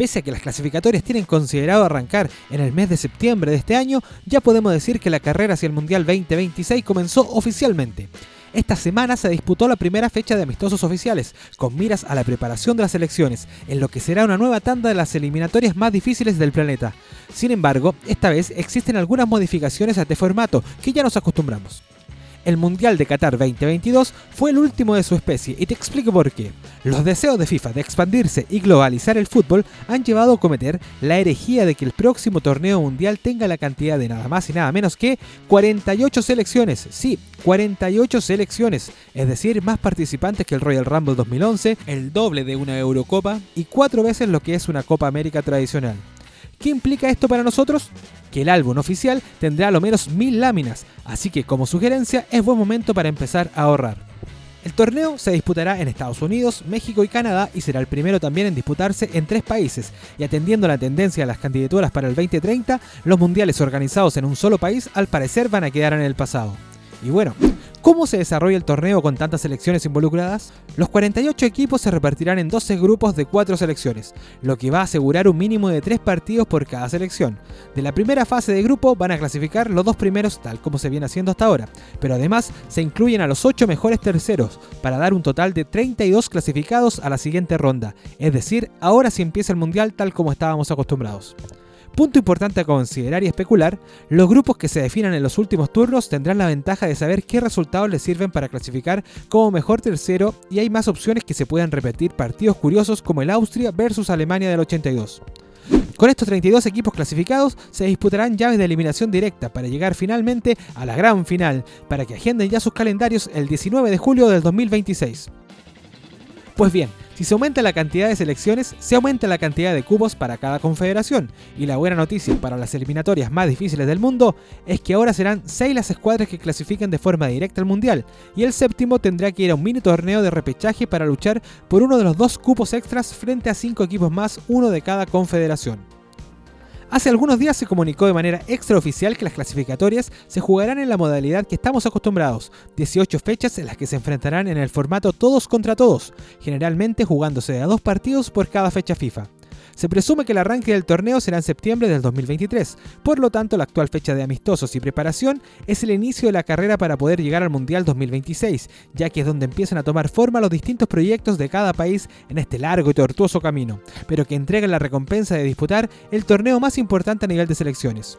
Pese a que las clasificatorias tienen considerado arrancar en el mes de septiembre de este año, ya podemos decir que la carrera hacia el Mundial 2026 comenzó oficialmente. Esta semana se disputó la primera fecha de amistosos oficiales, con miras a la preparación de las selecciones, en lo que será una nueva tanda de las eliminatorias más difíciles del planeta. Sin embargo, esta vez existen algunas modificaciones a este formato que ya nos acostumbramos. El Mundial de Qatar 2022 fue el último de su especie y te explico por qué. Los deseos de FIFA de expandirse y globalizar el fútbol han llevado a cometer la herejía de que el próximo torneo mundial tenga la cantidad de nada más y nada menos que 48 selecciones. Sí, 48 selecciones, es decir, más participantes que el Royal Rumble 2011, el doble de una Eurocopa y 4 veces lo que es una Copa América tradicional. ¿Qué implica esto para nosotros? Que el álbum oficial tendrá a lo menos 1000 láminas, así que como sugerencia es buen momento para empezar a ahorrar. El torneo se disputará en Estados Unidos, México y Canadá y será el primero también en disputarse en 3 países, y atendiendo la tendencia de las candidaturas para el 2030, los mundiales organizados en un solo país al parecer van a quedar en el pasado. Y bueno, ¿cómo se desarrolla el torneo con tantas selecciones involucradas? Los 48 equipos se repartirán en 12 grupos de 4 selecciones, lo que va a asegurar un mínimo de 3 partidos por cada selección. De la primera fase de grupo van a clasificar los 2 primeros tal como se viene haciendo hasta ahora, pero además se incluyen a los 8 mejores terceros, para dar un total de 32 clasificados a la siguiente ronda, es decir, ahora sí empieza el mundial tal como estábamos acostumbrados. Punto importante a considerar y especular, los grupos que se definan en los últimos turnos tendrán la ventaja de saber qué resultados les sirven para clasificar como mejor tercero y hay más opciones que se puedan repetir partidos curiosos como el Austria versus Alemania del 82. Con estos 32 equipos clasificados se disputarán llaves de eliminación directa para llegar finalmente a la gran final, para que agenden ya sus calendarios el 19 de julio del 2026. Pues bien, si se aumenta la cantidad de selecciones, se aumenta la cantidad de cupos para cada confederación, y la buena noticia para las eliminatorias más difíciles del mundo es que ahora serán 6 las escuadras que clasifiquen de forma directa al mundial, y el séptimo tendrá que ir a un mini torneo de repechaje para luchar por uno de los 2 cupos extras frente a 5 equipos más, uno de cada confederación. Hace algunos días se comunicó de manera extraoficial que las clasificatorias se jugarán en la modalidad que estamos acostumbrados, 18 fechas en las que se enfrentarán en el formato todos contra todos, generalmente jugándose de a 2 partidos por cada fecha FIFA. Se presume que el arranque del torneo será en septiembre del 2023, por lo tanto la actual fecha de amistosos y preparación es el inicio de la carrera para poder llegar al Mundial 2026, ya que es donde empiezan a tomar forma los distintos proyectos de cada país en este largo y tortuoso camino, pero que entregan la recompensa de disputar el torneo más importante a nivel de selecciones.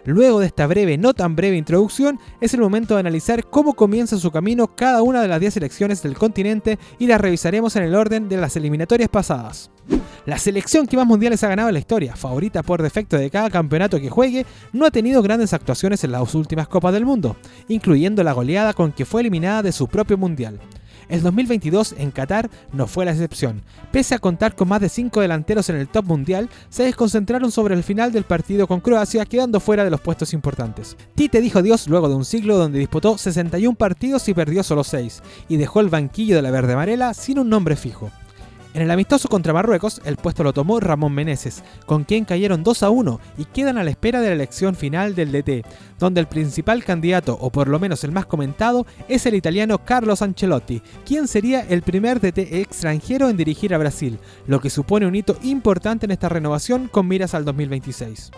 Luego de esta breve, no tan breve introducción, es el momento de analizar cómo comienza su camino cada una de las 10 selecciones del continente y las revisaremos en el orden de las eliminatorias pasadas. La selección que más mundiales ha ganado en la historia, favorita por defecto de cada campeonato que juegue, no ha tenido grandes actuaciones en las últimas Copas del Mundo, incluyendo la goleada con que fue eliminada de su propio mundial. El 2022 en Qatar no fue la excepción. Pese a contar con más de 5 delanteros en el top mundial, se desconcentraron sobre el final del partido con Croacia, quedando fuera de los puestos importantes. Tite dijo adiós luego de un siglo donde disputó 61 partidos y perdió solo 6, y dejó el banquillo de la verde amarela sin un nombre fijo. En el amistoso contra Marruecos, el puesto lo tomó Ramón Meneses, con quien cayeron 2-1 y quedan a la espera de la elección final del DT, donde el principal candidato, o por lo menos el más comentado, es el italiano Carlos Ancelotti, quien sería el primer DT extranjero en dirigir a Brasil, lo que supone un hito importante en esta renovación con miras al 2026.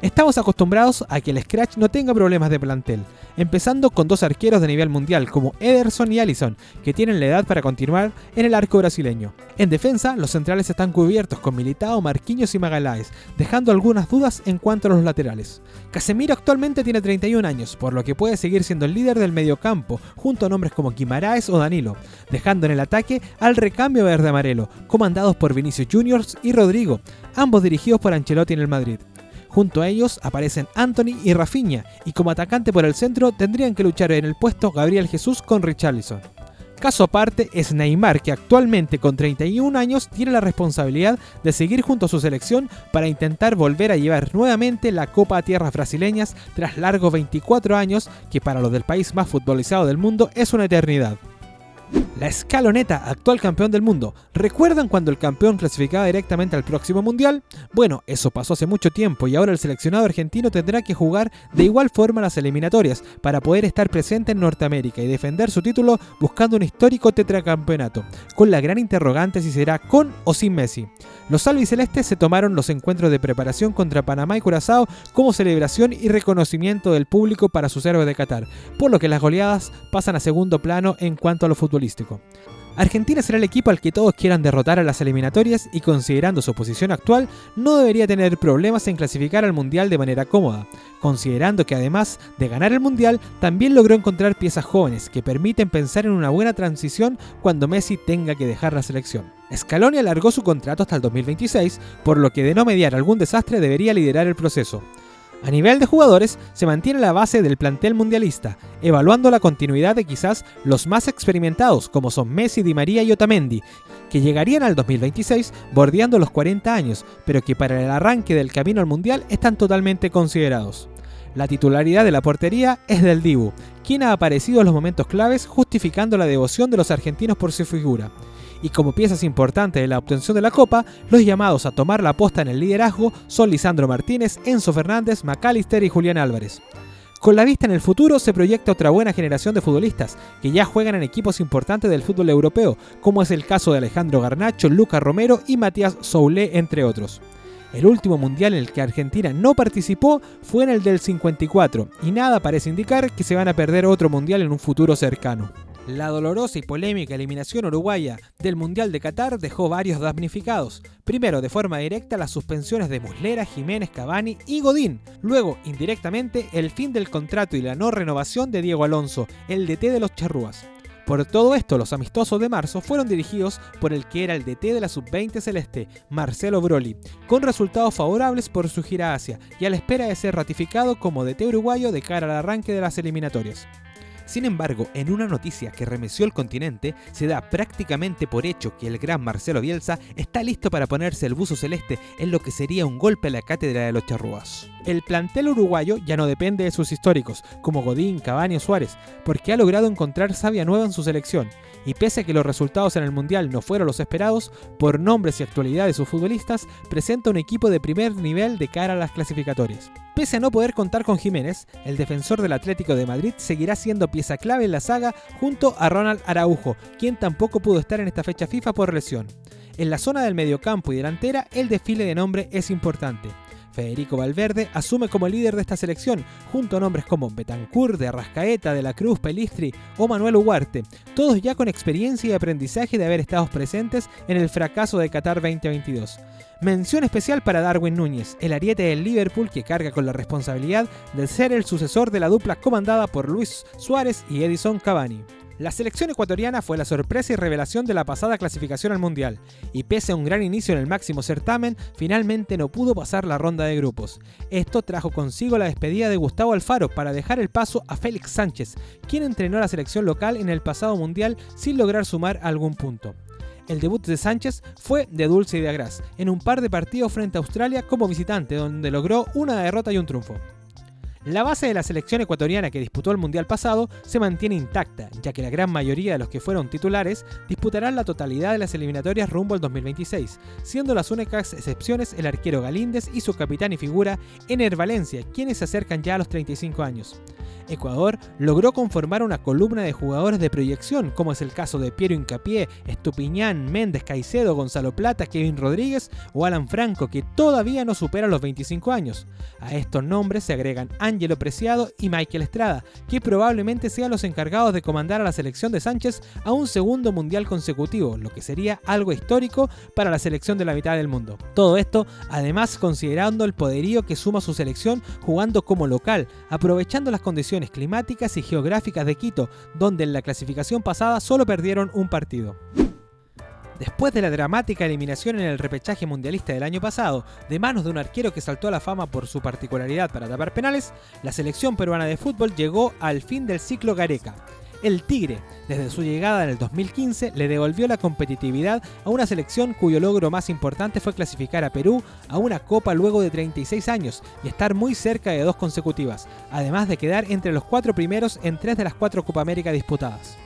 Estamos acostumbrados a que el Scratch no tenga problemas de plantel, empezando con 2 arqueros de nivel mundial como Ederson y Alisson, que tienen la edad para continuar en el arco brasileño. En defensa, los centrales están cubiertos con Militao, Marquinhos y Magalhães, dejando algunas dudas en cuanto a los laterales. Casemiro actualmente tiene 31 años, por lo que puede seguir siendo el líder del mediocampo, junto a nombres como Guimaraes o Danilo, dejando en el ataque al recambio verde-amarelo, comandados por Vinicius Junior y Rodrigo, ambos dirigidos por Ancelotti en el Madrid. Junto a ellos aparecen Antony y Rafinha, y como atacante por el centro tendrían que luchar en el puesto Gabriel Jesús con Richarlison. Caso aparte es Neymar, que actualmente con 31 años tiene la responsabilidad de seguir junto a su selección para intentar volver a llevar nuevamente la Copa a tierras brasileñas tras largos 24 años, que para los del país más futbolizado del mundo es una eternidad. La Escaloneta, actual campeón del mundo. ¿Recuerdan cuando el campeón clasificaba directamente al próximo mundial? Bueno, eso pasó hace mucho tiempo y ahora el seleccionado argentino tendrá que jugar de igual forma las eliminatorias para poder estar presente en Norteamérica y defender su título buscando un histórico tetracampeonato, con la gran interrogante si será con o sin Messi. Los albicelestes se tomaron los encuentros de preparación contra Panamá y Curazao como celebración y reconocimiento del público para sus héroes de Qatar, por lo que las goleadas pasan a segundo plano en cuanto a lo futbolístico. Argentina será el equipo al que todos quieran derrotar a las eliminatorias y, considerando su posición actual, no debería tener problemas en clasificar al Mundial de manera cómoda, considerando que además de ganar el Mundial, también logró encontrar piezas jóvenes que permiten pensar en una buena transición cuando Messi tenga que dejar la selección. Scaloni alargó su contrato hasta el 2026, por lo que de no mediar algún desastre debería liderar el proceso. A nivel de jugadores, se mantiene la base del plantel mundialista, evaluando la continuidad de quizás los más experimentados, como son Messi, Di María y Otamendi, que llegarían al 2026 bordeando los 40 años, pero que para el arranque del camino al Mundial están totalmente considerados. La titularidad de la portería es del Dibu, quien ha aparecido en los momentos claves justificando la devoción de los argentinos por su figura. Y como piezas importantes de la obtención de la Copa, los llamados a tomar la posta en el liderazgo son Lisandro Martínez, Enzo Fernández, McAllister y Julián Álvarez. Con la vista en el futuro se proyecta otra buena generación de futbolistas que ya juegan en equipos importantes del fútbol europeo, como es el caso de Alejandro Garnacho, Lucas Romero y Matías Soulé, entre otros. El último mundial en el que Argentina no participó fue en el del 54 y nada parece indicar que se van a perder otro mundial en un futuro cercano. La dolorosa y polémica eliminación uruguaya del Mundial de Qatar dejó varios damnificados. Primero, de forma directa, las suspensiones de Muslera, Jiménez, Cavani y Godín. Luego, indirectamente, el fin del contrato y la no renovación de Diego Alonso, el DT de los Charrúas. Por todo esto, los amistosos de marzo fueron dirigidos por el que era el DT de la Sub-20 celeste, Marcelo Broly, con resultados favorables por su gira a Asia y a la espera de ser ratificado como DT uruguayo de cara al arranque de las eliminatorias. Sin embargo, en una noticia que remeció el continente, se da prácticamente por hecho que el gran Marcelo Bielsa está listo para ponerse el buzo celeste en lo que sería un golpe a la cátedra de los charrúas. El plantel uruguayo ya no depende de sus históricos, como Godín, Cavani o Suárez, porque ha logrado encontrar savia nueva en su selección, y pese a que los resultados en el Mundial no fueron los esperados, por nombres y actualidad de sus futbolistas, presenta un equipo de primer nivel de cara a las clasificatorias. Pese a no poder contar con Jiménez, el defensor del Atlético de Madrid seguirá siendo pieza clave en la saga junto a Ronald Araujo, quien tampoco pudo estar en esta fecha FIFA por lesión. En la zona del mediocampo y delantera, el desfile de nombre es importante. Federico Valverde asume como líder de esta selección, junto a nombres como Bentancur, de Arrascaeta, de la Cruz, Pelistri o Manuel Ugarte, todos ya con experiencia y aprendizaje de haber estado presentes en el fracaso de Qatar 2022. Mención especial para Darwin Núñez, el ariete del Liverpool que carga con la responsabilidad de ser el sucesor de la dupla comandada por Luis Suárez y Edison Cavani. La selección ecuatoriana fue la sorpresa y revelación de la pasada clasificación al Mundial, y pese a un gran inicio en el máximo certamen, finalmente no pudo pasar la ronda de grupos. Esto trajo consigo la despedida de Gustavo Alfaro para dejar el paso a Félix Sánchez, quien entrenó a la selección local en el pasado Mundial sin lograr sumar algún punto. El debut de Sánchez fue de dulce y de agraz, en un par de partidos frente a Australia como visitante, donde logró una derrota y un triunfo. La base de la selección ecuatoriana que disputó el Mundial pasado se mantiene intacta, ya que la gran mayoría de los que fueron titulares disputarán la totalidad de las eliminatorias rumbo al 2026, siendo las únicas excepciones el arquero Galíndez y su capitán y figura Ener Valencia, quienes se acercan ya a los 35 años. Ecuador logró conformar una columna de jugadores de proyección, como es el caso de Piero Hincapié, Estupiñán, Méndez, Caicedo, Gonzalo Plata, Kevin Rodríguez o Alan Franco, que todavía no superan los 25 años. A estos nombres se agregan Ángelo Preciado y Michael Estrada, que probablemente sean los encargados de comandar a la selección de Sánchez a un segundo mundial consecutivo, lo que sería algo histórico para la selección de la mitad del mundo. Todo esto, además, considerando el poderío que suma su selección jugando como local, aprovechando las condiciones climáticas y geográficas de Quito, donde en la clasificación pasada solo perdieron un partido. Después de la dramática eliminación en el repechaje mundialista del año pasado, de manos de un arquero que saltó a la fama por su particularidad para tapar penales, la selección peruana de fútbol llegó al fin del ciclo Gareca. El Tigre, desde su llegada en el 2015, le devolvió la competitividad a una selección cuyo logro más importante fue clasificar a Perú a una Copa luego de 36 años y estar muy cerca de 2 consecutivas, además de quedar entre los 4 primeros en 3 de las 4 Copa América disputadas.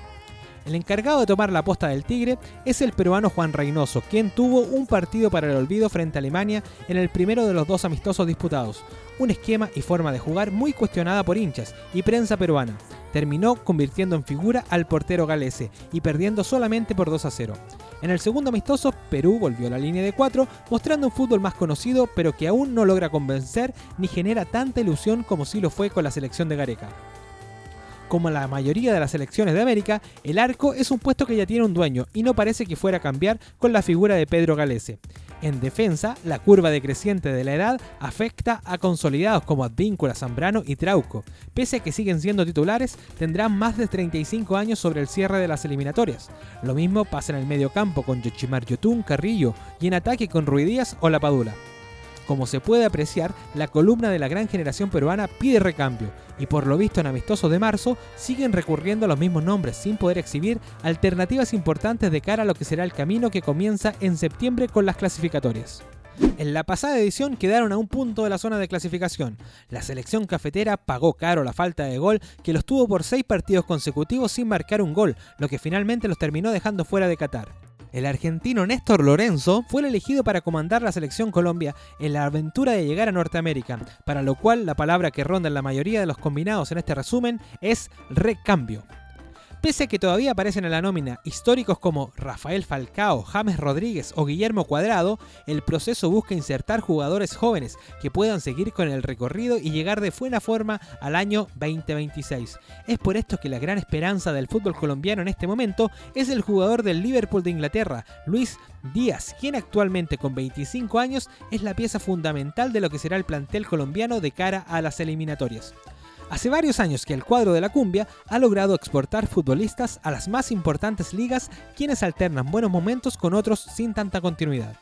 El encargado de tomar la posta del Tigre es el peruano Juan Reynoso, quien tuvo un partido para el olvido frente a Alemania en el primero de los 2 amistosos disputados. Un esquema y forma de jugar muy cuestionada por hinchas y prensa peruana. Terminó convirtiendo en figura al portero galese y perdiendo solamente por 2-0. En el segundo amistoso, Perú volvió a la línea de 4, mostrando un fútbol más conocido, pero que aún no logra convencer ni genera tanta ilusión como sí lo fue con la selección de Gareca. Como la mayoría de las selecciones de América, el arco es un puesto que ya tiene un dueño y no parece que fuera a cambiar con la figura de Pedro Galese. En defensa, la curva decreciente de la edad afecta a consolidados como Advíncula, Zambrano y Trauco. Pese a que siguen siendo titulares, tendrán más de 35 años sobre el cierre de las eliminatorias. Lo mismo pasa en el medio campo con Yoshimar Yotun, Carrillo y en ataque con Ruiz Díaz o La Padula. Como se puede apreciar, la columna de la gran generación peruana pide recambio, y por lo visto en amistosos de marzo siguen recurriendo a los mismos nombres sin poder exhibir alternativas importantes de cara a lo que será el camino que comienza en septiembre con las clasificatorias. En la pasada edición quedaron a un punto de la zona de clasificación. La selección cafetera pagó caro la falta de gol que los tuvo por 6 partidos consecutivos sin marcar un gol, lo que finalmente los terminó dejando fuera de Qatar. El argentino Néstor Lorenzo fue el elegido para comandar la selección Colombia en la aventura de llegar a Norteamérica, para lo cual la palabra que ronda en la mayoría de los combinados en este resumen es recambio. Pese a que todavía aparecen en la nómina históricos como Rafael Falcao, James Rodríguez o Guillermo Cuadrado, el proceso busca insertar jugadores jóvenes que puedan seguir con el recorrido y llegar de buena forma al año 2026. Es por esto que la gran esperanza del fútbol colombiano en este momento es el jugador del Liverpool de Inglaterra, Luis Díaz, quien actualmente con 25 años es la pieza fundamental de lo que será el plantel colombiano de cara a las eliminatorias. Hace varios años que el cuadro de la cumbia ha logrado exportar futbolistas a las más importantes ligas, quienes alternan buenos momentos con otros sin tanta continuidad.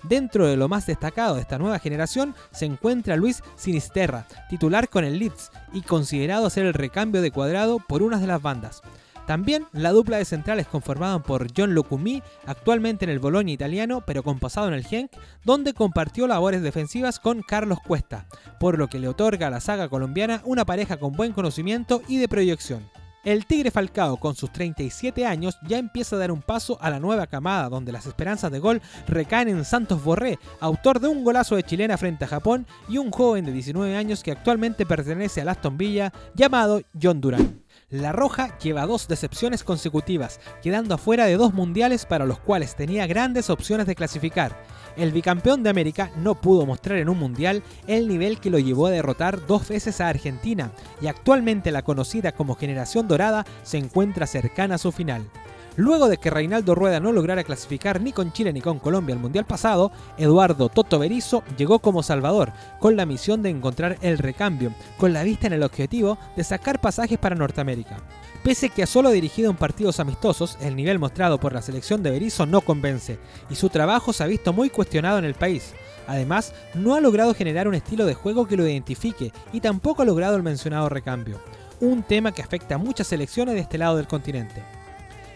Dentro de lo más destacado de esta nueva generación se encuentra Luis Sinisterra, titular con el Leeds y considerado ser el recambio de Cuadrado por una de las bandas. También la dupla de centrales conformada por John Lukumi, actualmente en el Bologna italiano, pero con pasado en el Genk, donde compartió labores defensivas con Carlos Cuesta, por lo que le otorga a la saga colombiana una pareja con buen conocimiento y de proyección. El Tigre Falcao, con sus 37 años, ya empieza a dar un paso a la nueva camada, donde las esperanzas de gol recaen en Santos Borré, autor de un golazo de chilena frente a Japón, y un joven de 19 años que actualmente pertenece al Aston Villa, llamado John Durán. La Roja lleva 2 decepciones consecutivas, quedando afuera de 2 mundiales para los cuales tenía grandes opciones de clasificar. El bicampeón de América no pudo mostrar en un mundial el nivel que lo llevó a derrotar 2 veces a Argentina, y actualmente la conocida como Generación Dorada se encuentra cercana a su final. Luego de que Reinaldo Rueda no lograra clasificar ni con Chile ni con Colombia al mundial pasado, Eduardo Toto Berizzo llegó como salvador, con la misión de encontrar el recambio, con la vista en el objetivo de sacar pasajes para Norteamérica. Pese a que solo ha dirigido en partidos amistosos, el nivel mostrado por la selección de Berizzo no convence, y su trabajo se ha visto muy cuestionado en el país. Además, no ha logrado generar un estilo de juego que lo identifique, y tampoco ha logrado el mencionado recambio, un tema que afecta a muchas selecciones de este lado del continente.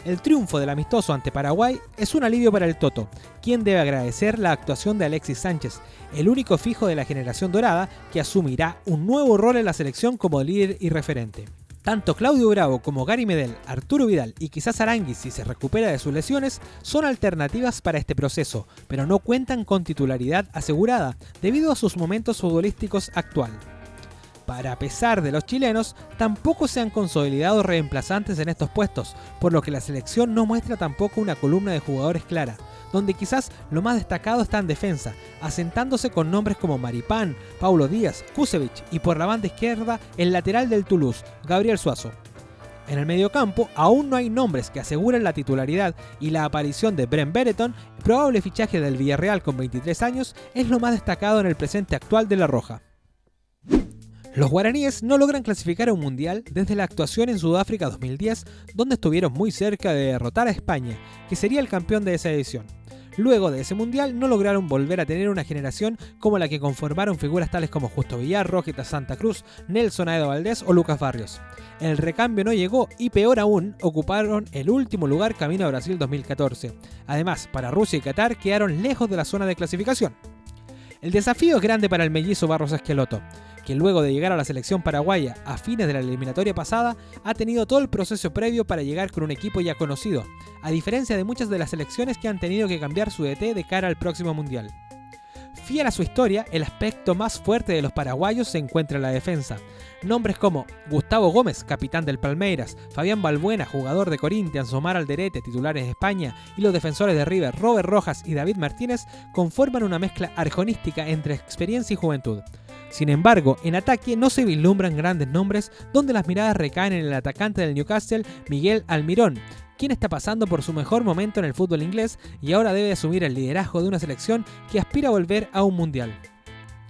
El triunfo del amistoso ante Paraguay es un alivio para el Toto, quien debe agradecer la actuación de Alexis Sánchez, el único fijo de la generación dorada que asumirá un nuevo rol en la selección como líder y referente. Tanto Claudio Bravo como Gary Medel, Arturo Vidal y quizás Aranguis, si se recupera de sus lesiones, son alternativas para este proceso, pero no cuentan con titularidad asegurada debido a sus momentos futbolísticos actuales. Para pesar de los chilenos, tampoco se han consolidado reemplazantes en estos puestos, por lo que la selección no muestra tampoco una columna de jugadores clara, donde quizás lo más destacado está en defensa, asentándose con nombres como Maripán, Paulo Díaz, Kusevich y por la banda izquierda el lateral del Toulouse, Gabriel Suazo. En el mediocampo aún no hay nombres que aseguren la titularidad y la aparición de Brent Brereton, probable fichaje del Villarreal con 23 años, es lo más destacado en el presente actual de La Roja. Los guaraníes no logran clasificar a un mundial desde la actuación en Sudáfrica 2010, donde estuvieron muy cerca de derrotar a España, que sería el campeón de esa edición. Luego de ese mundial no lograron volver a tener una generación como la que conformaron figuras tales como Justo Villar, Roqueta Santa Cruz, Nelson Aedo Valdés o Lucas Barrios. El recambio no llegó y peor aún, ocuparon el último lugar camino a Brasil 2014. Además, para Rusia y Qatar quedaron lejos de la zona de clasificación. El desafío es grande para el mellizo Barros Esqueloto, que luego de llegar a la selección paraguaya a fines de la eliminatoria pasada, ha tenido todo el proceso previo para llegar con un equipo ya conocido, a diferencia de muchas de las selecciones que han tenido que cambiar su DT de cara al próximo Mundial. Fiel a su historia, el aspecto más fuerte de los paraguayos se encuentra en la defensa. Nombres como Gustavo Gómez, capitán del Palmeiras, Fabián Balbuena, jugador de Corinthians, Omar Alderete, titulares de España, y los defensores de River, Robert Rojas y David Martínez, conforman una mezcla arjonística entre experiencia y juventud. Sin embargo, en ataque no se vislumbran grandes nombres, donde las miradas recaen en el atacante del Newcastle, Miguel Almirón, quien está pasando por su mejor momento en el fútbol inglés y ahora debe asumir el liderazgo de una selección que aspira a volver a un mundial.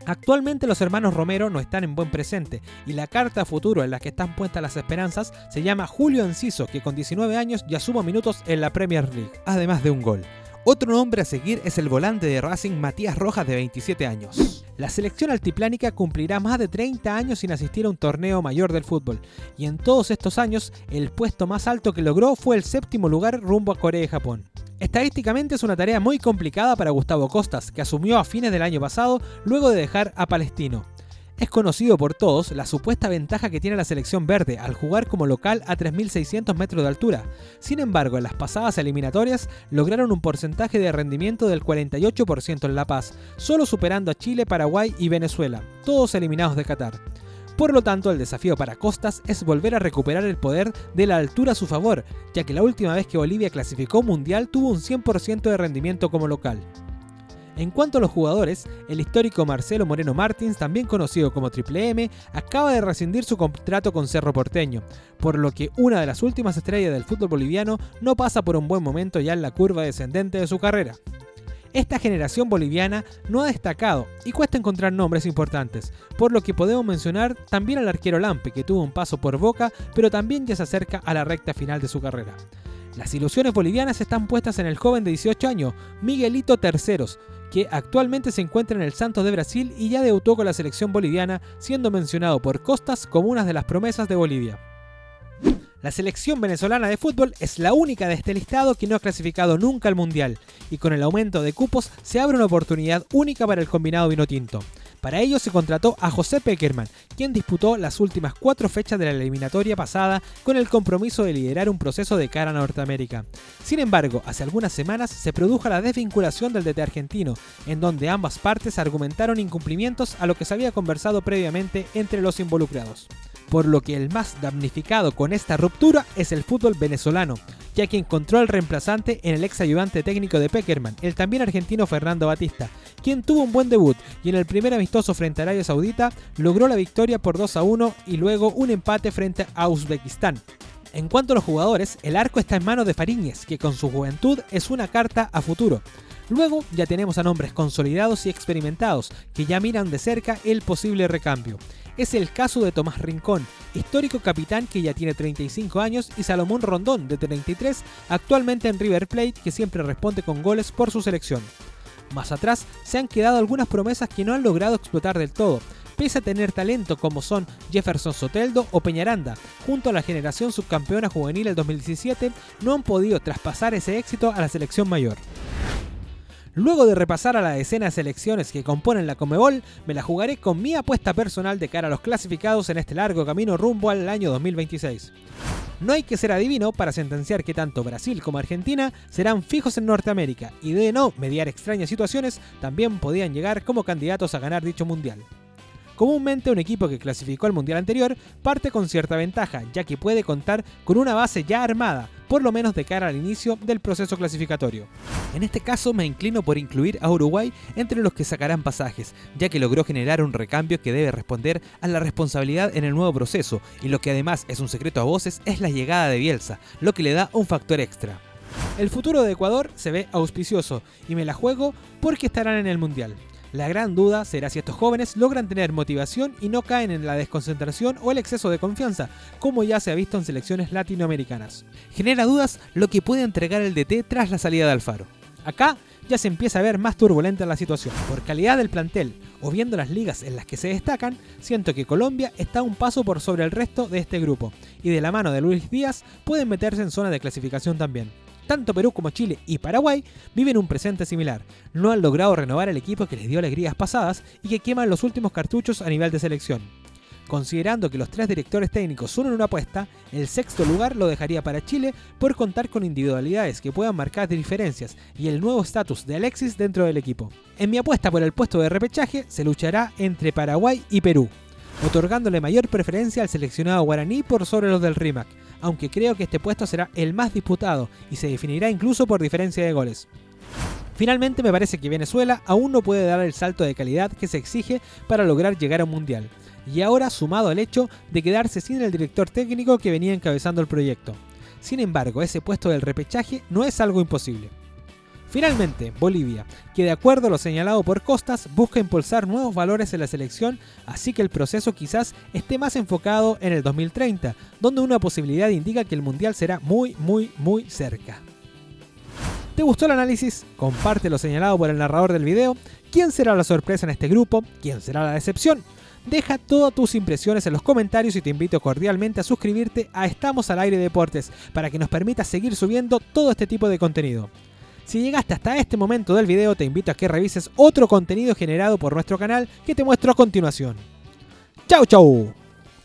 Actualmente los hermanos Romero no están en buen presente y la carta a futuro en la que están puestas las esperanzas se llama Julio Enciso, que con 19 años ya suma minutos en la Premier League, además de un gol. Otro nombre a seguir es el volante de Racing Matías Rojas, de 27 años. La selección altiplánica cumplirá más de 30 años sin asistir a un torneo mayor del fútbol, y en todos estos años el puesto más alto que logró fue el 7º lugar rumbo a Corea y Japón. Estadísticamente es una tarea muy complicada para Gustavo Costas, que asumió a fines del año pasado luego de dejar a Palestino. Es conocido por todos la supuesta ventaja que tiene la selección verde al jugar como local a 3.600 metros de altura. Sin embargo, en las pasadas eliminatorias lograron un porcentaje de rendimiento del 48% en La Paz, solo superando a Chile, Paraguay y Venezuela, todos eliminados de Qatar. Por lo tanto, el desafío para Costas es volver a recuperar el poder de la altura a su favor, ya que la última vez que Bolivia clasificó mundial tuvo un 100% de rendimiento como local. En cuanto a los jugadores, el histórico Marcelo Moreno Martins, también conocido como Triple M, acaba de rescindir su contrato con Cerro Porteño, por lo que una de las últimas estrellas del fútbol boliviano no pasa por un buen momento ya en la curva descendente de su carrera. Esta generación boliviana no ha destacado y cuesta encontrar nombres importantes, por lo que podemos mencionar también al arquero Lampe, que tuvo un paso por Boca, pero también ya se acerca a la recta final de su carrera. Las ilusiones bolivianas están puestas en el joven de 18 años, Miguelito Terceros, que actualmente se encuentra en el Santos de Brasil y ya debutó con la selección boliviana, siendo mencionado por Costas como una de las promesas de Bolivia. La selección venezolana de fútbol es la única de este listado que no ha clasificado nunca al Mundial, y con el aumento de cupos se abre una oportunidad única para el combinado vinotinto. Para ello se contrató a José Pekerman, quien disputó las últimas 4 fechas de la eliminatoria pasada con el compromiso de liderar un proceso de cara a Norteamérica. Sin embargo, hace algunas semanas se produjo la desvinculación del DT argentino, en donde ambas partes argumentaron incumplimientos a lo que se había conversado previamente entre los involucrados. Por lo que el más damnificado con esta ruptura es el fútbol venezolano, ya que encontró al reemplazante en el ex ayudante técnico de Pekerman, el también argentino Fernando Batista, quien tuvo un buen debut y en el primer amistoso frente a Arabia Saudita logró la victoria por 2-1 y luego un empate frente a Uzbekistán. En cuanto a los jugadores, el arco está en manos de Fariñez, que con su juventud es una carta a futuro. Luego ya tenemos a nombres consolidados y experimentados que ya miran de cerca el posible recambio. Es el caso de Tomás Rincón, histórico capitán que ya tiene 35 años, y Salomón Rondón, de 33, actualmente en River Plate, que siempre responde con goles por su selección. Más atrás se han quedado algunas promesas que no han logrado explotar del todo, pese a tener talento como son Jefferson Soteldo o Peñaranda. Junto a la generación subcampeona juvenil del 2017, no han podido traspasar ese éxito a la selección mayor. Luego de repasar a la decena de selecciones que componen la Conmebol, me la jugaré con mi apuesta personal de cara a los clasificados en este largo camino rumbo al año 2026. No hay que ser adivino para sentenciar que tanto Brasil como Argentina serán fijos en Norteamérica y, de no mediar extrañas situaciones, también podían llegar como candidatos a ganar dicho mundial. Comúnmente un equipo que clasificó al mundial anterior parte con cierta ventaja, ya que puede contar con una base ya armada, por lo menos de cara al inicio del proceso clasificatorio. En este caso me inclino por incluir a Uruguay entre los que sacarán pasajes, ya que logró generar un recambio que debe responder a la responsabilidad en el nuevo proceso, y lo que además es un secreto a voces es la llegada de Bielsa, lo que le da un factor extra. El futuro de Ecuador se ve auspicioso, y me la juego porque estarán en el mundial. La gran duda será si estos jóvenes logran tener motivación y no caen en la desconcentración o el exceso de confianza, como ya se ha visto en selecciones latinoamericanas. Genera dudas lo que puede entregar el DT tras la salida de Alfaro. Acá ya se empieza a ver más turbulenta la situación. Por calidad del plantel o viendo las ligas en las que se destacan, siento que Colombia está un paso por sobre el resto de este grupo, y de la mano de Luis Díaz pueden meterse en zona de clasificación también. Tanto Perú como Chile y Paraguay viven un presente similar. No han logrado renovar el equipo que les dio alegrías pasadas y que queman los últimos cartuchos a nivel de selección. Considerando que los 3 directores técnicos son una apuesta, el sexto lugar lo dejaría para Chile por contar con individualidades que puedan marcar diferencias y el nuevo estatus de Alexis dentro del equipo. En mi apuesta por el puesto de repechaje se luchará entre Paraguay y Perú, otorgándole mayor preferencia al seleccionado guaraní por sobre los del RIMAC, aunque creo que este puesto será el más disputado y se definirá incluso por diferencia de goles. Finalmente me parece que Venezuela aún no puede dar el salto de calidad que se exige para lograr llegar a un mundial, y ahora sumado al hecho de quedarse sin el director técnico que venía encabezando el proyecto. Sin embargo, ese puesto del repechaje no es algo imposible. Finalmente, Bolivia, que de acuerdo a lo señalado por Costas, busca impulsar nuevos valores en la selección, así que el proceso quizás esté más enfocado en el 2030, donde una posibilidad indica que el mundial será muy cerca. ¿Te gustó el análisis? Comparte lo señalado por el narrador del video. ¿Quién será la sorpresa en este grupo? ¿Quién será la decepción? Deja todas tus impresiones en los comentarios y te invito cordialmente a suscribirte a Estamos al Aire Deportes para que nos permita seguir subiendo todo este tipo de contenido. Si llegaste hasta este momento del video, te invito a que revises otro contenido generado por nuestro canal que te muestro a continuación. ¡Chau, chau!